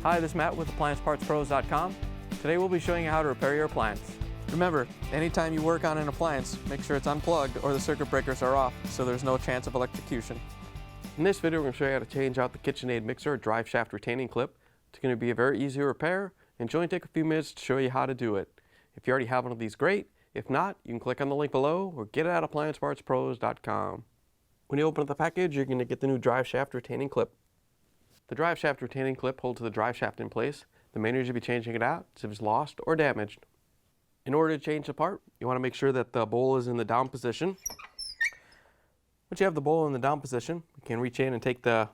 Hi, this is Matt with AppliancePartsPros.com. Today we'll be showing you how to repair your appliance. Remember, anytime you work on an appliance, make sure it's unplugged or the circuit breakers are off so there's no chance of electrocution. In this video, we're going to show you how to change out the KitchenAid mixer drive shaft retaining clip. It's going to be a very easy repair and it'll only take a few minutes to show you how to do it. If you already have one of these, great. If not, you can click on the link below or get it at AppliancePartsPros.com. When you open up the package, you're going to get the new drive shaft retaining clip. The drive shaft retaining clip holds the drive shaft in place. The main reason you'll be changing it out is if it's lost or damaged. In order to change the part, you want to make sure that the bowl is in the down position. Once you have the bowl in the down position, you can reach in and take the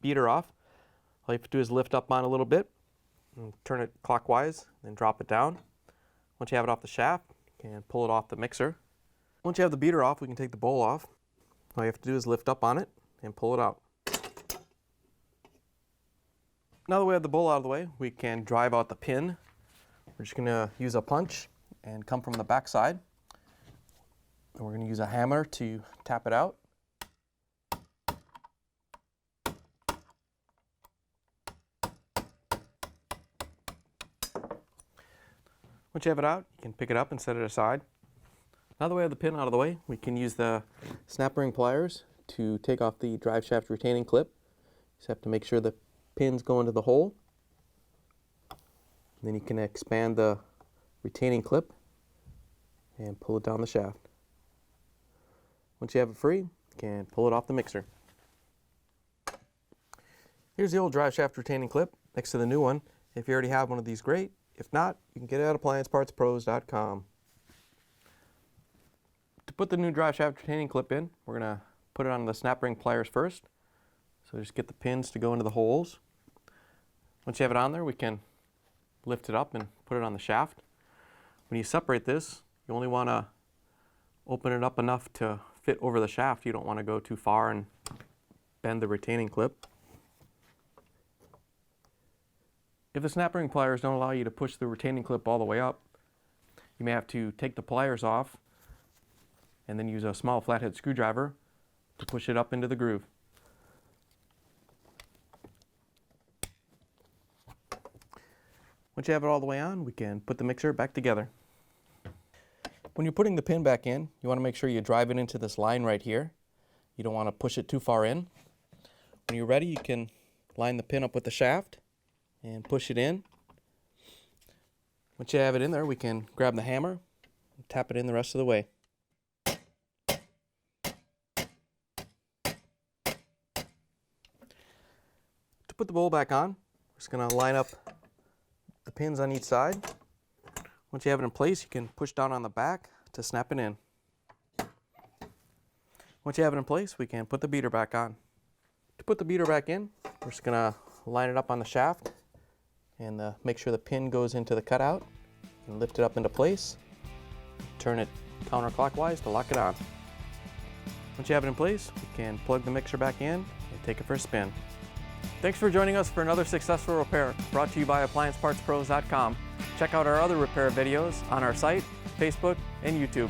beater off. All you have to do is lift up on a little bit, and turn it clockwise, then drop it down. Once you have it off the shaft, you can pull it off the mixer. Once you have the beater off, we can take the bowl off. All you have to do is lift up on it and pull it out. Now that we have the bowl out of the way, we can drive out the pin. We're just going to use a punch and come from the back side. And we're going to use a hammer to tap it out. Once you have it out, you can pick it up and set it aside. Now that we have the pin out of the way, we can use the snap ring pliers to take off the drive shaft retaining clip. You just have to make sure the pins go into the hole. And then you can expand the retaining clip and pull it down the shaft. Once you have it free, you can pull it off the mixer. Here's the old drive shaft retaining clip next to the new one. If you already have one of these, great. If not, you can get it at AppliancePartsPros.com. To put the new drive shaft retaining clip in, we're going to put it on the snap ring pliers first. So just get the pins to go into the holes. Once you have it on there, we can lift it up and put it on the shaft. When you separate this, you only want to open it up enough to fit over the shaft. You don't want to go too far and bend the retaining clip. If the snap ring pliers don't allow you to push the retaining clip all the way up, you may have to take the pliers off and then use a small flathead screwdriver to push it up into the groove. Once you have it all the way on, we can put the mixer back together. When you're putting the pin back in, you want to make sure you drive it into this line right here. You don't want to push it too far in. When you're ready, you can line the pin up with the shaft and push it in. Once you have it in there, we can grab the hammer and tap it in the rest of the way. To put the bowl back on, we're just going to line up the pins on each side. Once you have it in place, you can push down on the back to snap it in. Once you have it in place, we can put the beater back on. To put the beater back in, we're just going to line it up on the shaft and make sure the pin goes into the cutout and lift it up into place. Turn it counterclockwise to lock it on. Once you have it in place, we can plug the mixer back in and take it for a spin. Thanks for joining us for another successful repair brought to you by AppliancePartsPros.com. Check out our other repair videos on our site, Facebook, and YouTube.